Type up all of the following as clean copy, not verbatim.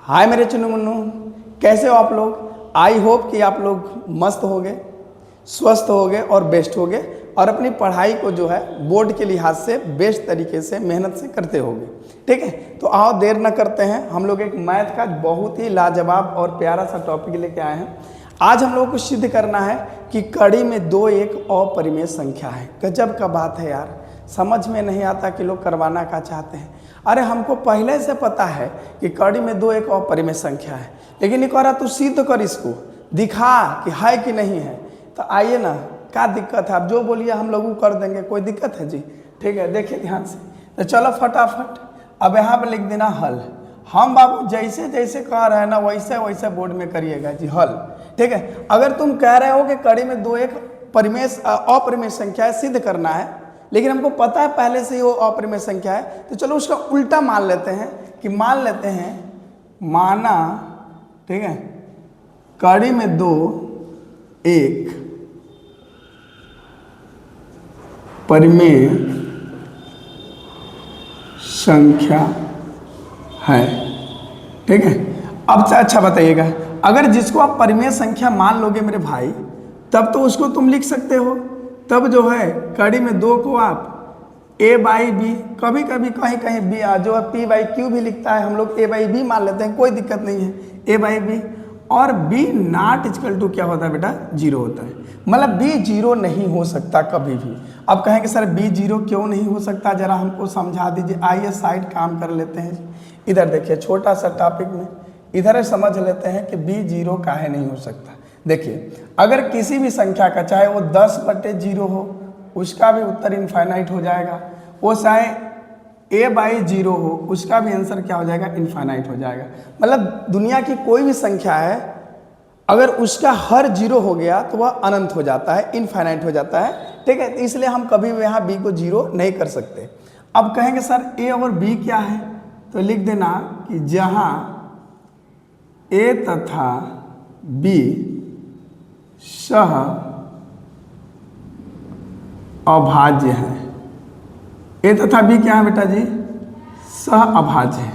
हाय मेरे चुन्नू मुन्नू, कैसे हो आप लोग। आई होप कि आप लोग मस्त होगे, स्वस्थ होगे और बेस्ट होगे और अपनी पढ़ाई को जो है बोर्ड के लिहाज से बेस्ट तरीके से मेहनत से करते होगे। ठीक है, तो आओ देर न करते हैं, हम लोग एक मैथ का बहुत ही लाजवाब और प्यारा सा टॉपिक लेके आए हैं। आज हम लोगों को सिद्ध करना है कि कड़ी में दो एक अपरिमेय संख्या है। गजब का बात है यार, समझ में नहीं आता कि लोग करवाना क्या चाहते हैं। अरे हमको पहले से पता है कि कड़ी में दो एक अपरिमेय संख्या है, लेकिन एक बार तू सिद्ध कर, इसको दिखा कि है कि नहीं है। तो आइए ना, क्या दिक्कत है, आप जो बोलिए हम लोग कर देंगे, कोई दिक्कत है जी। ठीक है, देखिए ध्यान से, तो चलो फटाफट अब यहाँ पर लिख देना हल। हम बाबू जैसे जैसे कह रहे हैं ना वैसे वैसे बोर्ड में करिएगा जी हल। ठीक है, अगर तुम कह रहे हो कि कड़ी में दो एक अपरिमेय संख्या सिद्ध करना है, लेकिन हमको पता है पहले से ही वो अपरिमेय संख्या है, तो चलो उसका उल्टा मान लेते हैं कि मान लेते हैं माना, ठीक है, कड़ी में दो एक परिमेय संख्या है। ठीक है, अब अच्छा बताइएगा, अगर जिसको आप परिमेय संख्या मान लोगे मेरे भाई, तब तो उसको तुम लिख सकते हो। तब जो है कड़ी में दो को आप a बाई बी, कभी कभी कहीं कहीं बी जो है p बाई क्यू भी लिखता है, हम लोग a बाई बी मान लेते हैं, कोई दिक्कत नहीं है, a बाई बी। और b नॉट इक्वल टू क्या होता है बेटा, जीरो होता है। मतलब b जीरो नहीं हो सकता कभी भी। अब कहेंगे सर b जीरो क्यों नहीं हो सकता, जरा हमको समझा दीजिए। आइए साइड काम कर लेते हैं। इधर देखिए, छोटा सा टॉपिक में इधर समझ लेते हैं कि b जीरो काहे नहीं हो सकता। देखिए, अगर किसी भी संख्या का, चाहे वो 10/0 हो, उसका भी उत्तर इनफाइनाइट हो जाएगा। वो चाहे a बाई 0 हो, उसका भी आंसर क्या हो जाएगा, इनफाइनाइट हो जाएगा। मतलब दुनिया की कोई भी संख्या है, अगर उसका हर 0 हो गया तो वह अनंत हो जाता है, इनफाइनाइट हो जाता है। ठीक है, तो इसलिए हम कभी भी यहाँ b को 0 नहीं कर सकते। अब कहेंगे सर a और b क्या है, तो लिख देना कि जहाँ a तथा b सह अभाज्य है। ए तथा बी क्या है बेटा जी, सह अभाज्य है।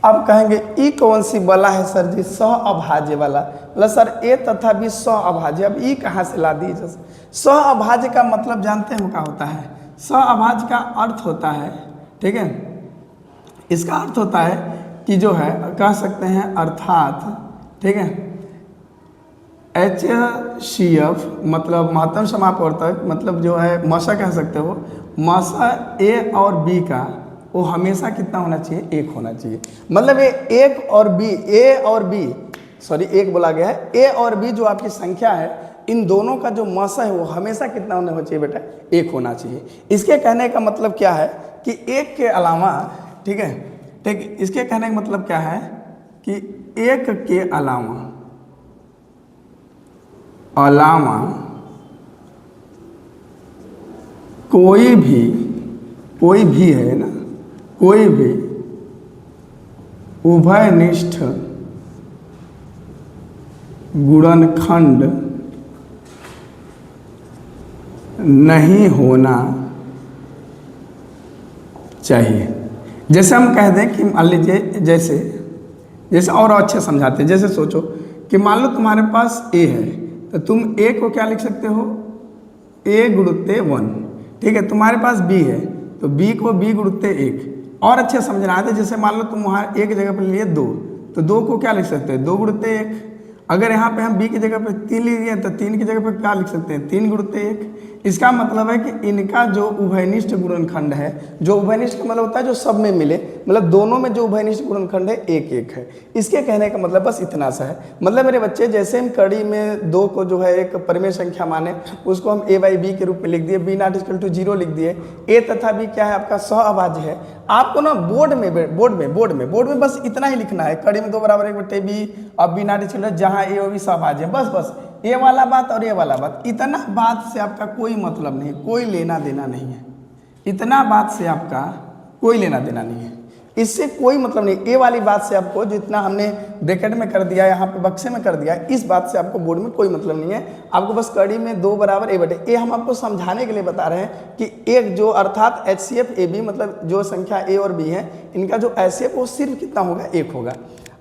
अब कहेंगे ई कौन सी वाला है सर जी, सह अभाज्य वाला। मतलब सर ए तथा बी सह अभाज्य, अब ई कहाँ से ला दीजिए। सह अभाज्य का मतलब जानते हैं क्या होता है। सह अभाज्य का अर्थ होता है, ठीक है, इसका अर्थ होता है कि जो है कह सकते हैं अर्थात, ठीक है, HCF मतलब महत्तम समापवर्तक, मतलब जो है मसा कह सकते हो, मसा A और B का वो हमेशा कितना होना चाहिए, एक होना चाहिए। मतलब ये एक और B, A और B, सॉरी एक बोला गया है, A और B जो आपकी संख्या है, इन दोनों का जो मसा है वो हमेशा कितना होना चाहिए बेटा, एक होना चाहिए। इसके कहने का मतलब क्या है कि एक के अलावा, ठीक है, ठीक, इसके कहने का मतलब क्या है कि एक के अलावा कोई भी है ना, कोई भी उभयनिष्ठ गुणनखंड नहीं होना चाहिए। जैसे हम कह दें कि मान लीजिए, जैसे और अच्छे समझाते हैं, जैसे सोचो कि मान लो तुम्हारे पास a है, तो तुम a को क्या लिख सकते हो, a गुणुत्ते 1। ठीक है, तुम्हारे पास b है तो b को b गुणुत्ते 1। और अच्छे समझना है, जैसे मान लो तुम वहाँ a की जगह पर लिए 2, तो 2 को क्या लिख सकते हैं, 2 गुणुत्ते 1। अगर यहाँ पे हम b की जगह पे 3 लिख दिए तो 3 की जगह पे क्या लिख सकते हैं, 3 गुणुत्ते 1। इसका मतलब है कि इनका जो उभयनिष्ठ गुणनखंड है, जो उभयनिष्ठ का मतलब होता है जो सब में मिले, मतलब दोनों में जो उभयनिष्ठ गुणनखंड है एक एक है। इसके कहने का मतलब बस इतना सा है। मतलब मेरे बच्चे, जैसे हम कड़ी में दो को जो है एक परिमेय संख्या माने, उसको हम a बाई बी के रूप में लिख दिए, b नॉट इक्वल टू 0 लिख दिए। a तथा b क्या है, आपका सह अभाज्य है। आपको ना बोर्ड में बस इतना ही लिखना है, कड़ी में 2 बराबर 1/b और b नॉट इक्वल टू, जहाँ a और b सह अभाज्य है, बस ये वाला बात और ये वाला बात। इतना बात से आपका कोई मतलब नहीं, कोई लेना देना नहीं है। इतना बात से आपका कोई लेना देना नहीं है, इससे कोई मतलब नहीं। ए वाली बात से आपको, जितना हमने ब्रैकेट में कर दिया, यहाँ पे बक्से में कर दिया, इस बात से आपको बोर्ड में कोई मतलब नहीं है। आपको बस कड़ी में 2 बराबर a/a हम आपको समझाने के लिए बता रहे हैं कि एक जो अर्थात HCF AB, मतलब जो संख्या a और b है, इनका जो HCF वो सिर्फ कितना होगा, 1 होगा।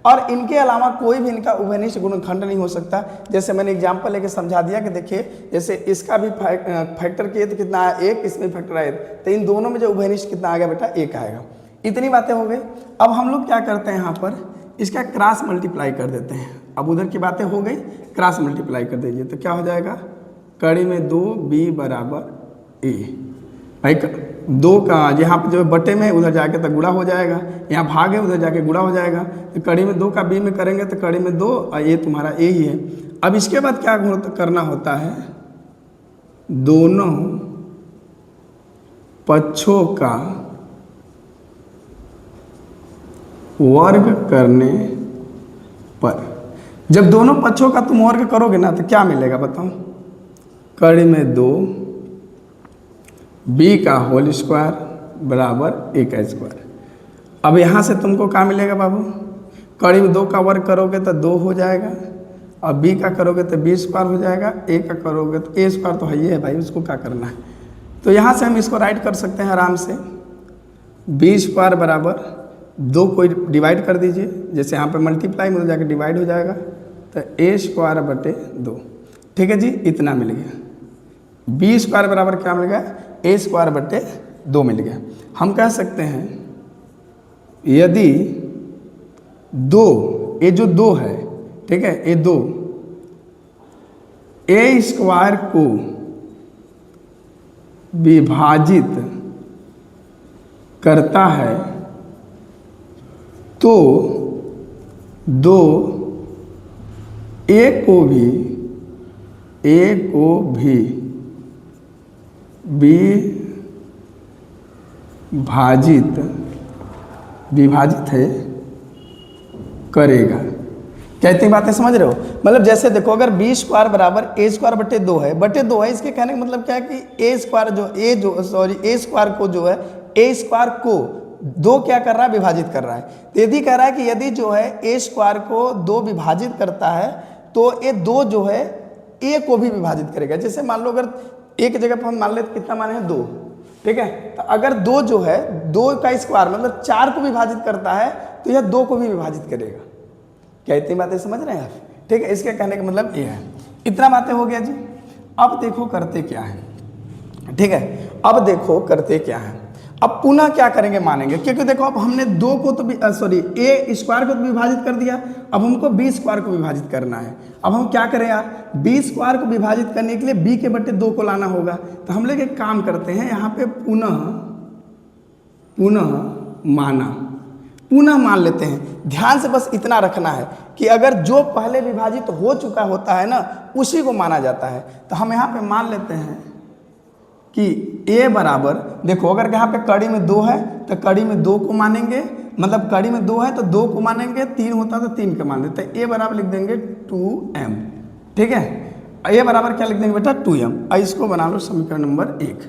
और इनके अलावा कोई भी इनका उभयनिष्ठ गुणनखंड नहीं हो सकता। जैसे मैंने एग्जांपल लेके समझा दिया कि देखिए जैसे इसका भी फैक्टर किए तो कितना आया 1, इसमें फैक्टर आया, तो इन दोनों में जो उभयनिष्ठ कितना आ गया बेटा 1 आएगा। इतनी बातें हो गई। अब हम लोग क्या करते हैं यहाँ पर इसका क्रॉस मल्टीप्लाई कर देते हैं। अब उधर की बातें हो गई, क्रॉस मल्टीप्लाई कर दीजिए तो क्या हो जाएगा, कड़ी में 2b बराबर a। भाई 2 का यहाँ पर जो बटे में उधर जाके तो गुणा हो जाएगा, यहाँ भाग है उधर जाके गुणा हो जाएगा, तो कड़ी में 2 का b में करेंगे तो कड़ी में 2 और ये तुम्हारा a ही है। अब इसके बाद क्या करना होता है, दोनों पक्षों का वर्ग करने पर, जब दोनों पक्षों का तुम वर्ग करोगे ना तो क्या मिलेगा बताओ, कड़ी में 2 b का होल स्क्वायर बराबर a का स्क्वायर। अब यहाँ से तुमको क्या मिलेगा बाबू, कड़ी में 2 का वर्ग करोगे तो 2 हो जाएगा, और b का करोगे तो b स्क्वायर हो जाएगा, a का करोगे तो a स्क्वायर तो है ही है भाई, उसको क्या करना है। तो यहाँ से हम इसको राइट कर सकते हैं आराम से, b स्क्वायर बराबर 2 को डिवाइड कर दीजिए, जैसे यहाँ पे मल्टीप्लाई में जाकर डिवाइड हो जाएगा तो a स्क्वायर बटे 2। ठीक है जी, इतना मिल गया। b स्क्वायर बराबर क्या मिल गया, a स्क्वायर बटे 2 मिल गया। हम कह सकते हैं यदि 2, ये जो 2 है, ठीक है, ये 2 a स्क्वायर को विभाजित करता है तो 2 a को भी विभाजित है करेगा। क्या इतनी बातें समझ रहे हो? मतलब जैसे देखो अगर b स्क्वायर बराबर a स्क्वायर बटे 2 है, बटे 2 है, इसके कहने का मतलब क्या है कि a स्क्वायर को जो है a स्क्वायर को 2 क्या कर रहा है, विभाजित कर रहा है। तो यदि कह रहा है कि यदि जो है a स्क्वायर को 2 विभाजित करता है तो ये 2 जो है a को भी विभाजित करेगा। जैसे मान लो अगर एक जगह पर हम मान लेते कितना माने हैं 2, ठीक है, तो अगर 2 जो है 2 का स्क्वायर मतलब 4 को विभाजित करता है तो यह 2 को भी विभाजित करेगा। क्या इतनी बातें समझ रहे हैं आप? ठीक है, इसके कहने का मतलब ये है। इतना बातें हो गया जी। अब देखो करते क्या है, ठीक है, अब देखो करते क्या है। अब पुनः क्या करेंगे, मानेंगे, क्योंकि देखो अब हमने 2 को तो a स्क्वायर को तो विभाजित कर दिया, अब हमको b स्क्वायर को विभाजित करना है। अब हम क्या करें यार, b स्क्वायर को विभाजित करने के लिए b के बटे 2 को लाना होगा। तो हम लोग एक काम करते हैं, यहाँ पे पुनः मान लेते हैं। ध्यान से बस इतना रखना है कि अगर जो पहले विभाजित हो चुका होता है ना उसी को माना जाता है। तो हम यहाँ पे मान लेते हैं कि a बराबर, देखो अगर यहाँ पे कड़ी में 2 है तो कड़ी में 2 को मानेंगे, मतलब कड़ी में 2 है तो 2 को मानेंगे, 3 होता तो 3 को मान देते। तो a बराबर लिख देंगे 2m, ठीक है, a बराबर क्या लिख देंगे बेटा 2m। और इसको बना लो समीकरण नंबर 1।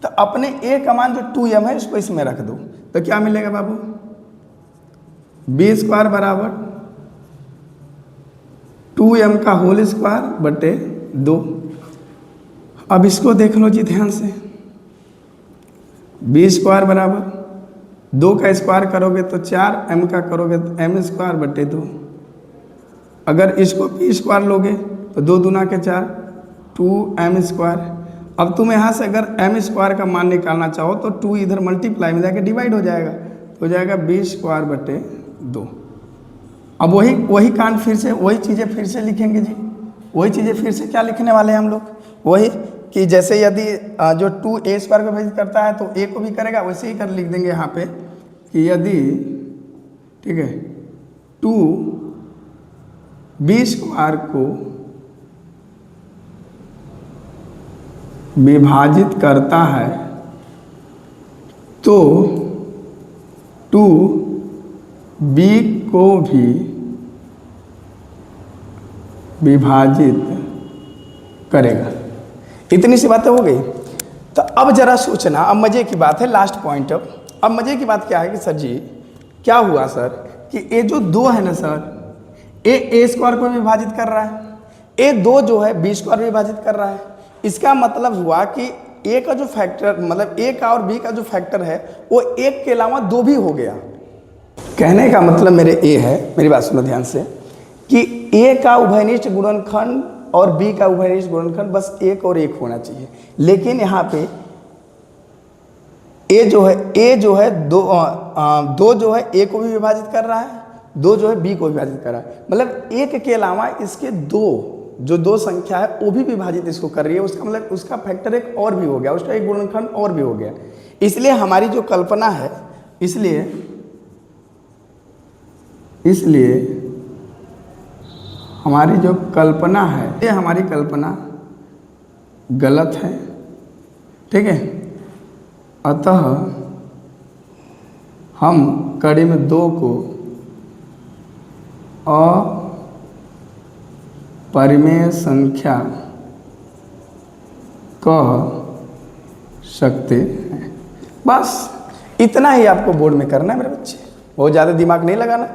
तो अपने a का मान जो 2m है इसको इसमें रख दो, तो क्या मिलेगा बाबू, b स्क्वायर बराबर 2m का होल स्क्वायर बटे 2। अब इसको देख लो जी ध्यान से, b स्क्वायर बराबर 2 का स्क्वायर करोगे तो 4, m का करोगे तो m स्क्वायर बटे 2। अगर इसको b स्क्वायर लोगे तो 2 दूना के 4, 2m स्क्वायर। अब तुम यहाँ से अगर m स्क्वायर का मान निकालना चाहो तो 2 इधर मल्टीप्लाई में जाके डिवाइड हो जाएगा, तो हो जाएगा b स्क्वायर बटे 2। अब वही कांड फिर से वही चीज़ें फिर से लिखेंगे जी, वही चीज़ें फिर से क्या लिखने वाले हैं हम लोग, वही कि जैसे यदि जो 2a स्क्वायर को विभाजित करता है तो a को भी करेगा, वैसे ही कर लिख देंगे यहाँ पे कि यदि, ठीक है, 2b स्क्वायर को विभाजित करता है तो 2b को भी विभाजित करेगा। इतनी सी बातें हो गई। तो अब जरा सोचना, अब मजे की बात है, लास्ट पॉइंट। अब मजे की बात क्या है कि सर जी क्या हुआ सर कि ये जो 2 है ना सर, a स्क्वायर को विभाजित कर रहा है, a 2 जो है b स्क्वायर विभाजित कर रहा है। इसका मतलब हुआ कि a का जो फैक्टर, मतलब a का और b का जो फैक्टर है वो 1 के अलावा 2 भी हो गया। कहने का मतलब मेरे ए है, मेरी बात सुनो ध्यान से, कि ए का उभयनिष्ठ गुणनखंड और बी का उभयनिष्ठ गुणनखंड बस एक और एक होना चाहिए। लेकिन यहाँ पे ए जो है दो जो है ए को भी विभाजित कर रहा है, दो जो है बी को विभाजित कर रहा है। मतलब एक के अलावा इसके दो संख्या है वो भी विभाजित इसको कर रही है। उसका मतलब उसका फैक्टर एक और भी हो गया, उसका एक गुणनखंड और भी हो गया। इसलिए हमारी जो कल्पना है, इसलिए हमारी जो कल्पना है, ये हमारी कल्पना गलत है, ठीक है। अतः हम कड़ी में 2 को अपरिमेय संख्या कह सकते हैं। बस इतना ही आपको बोर्ड में करना है मेरे बच्चे, बहुत ज़्यादा दिमाग नहीं लगाना।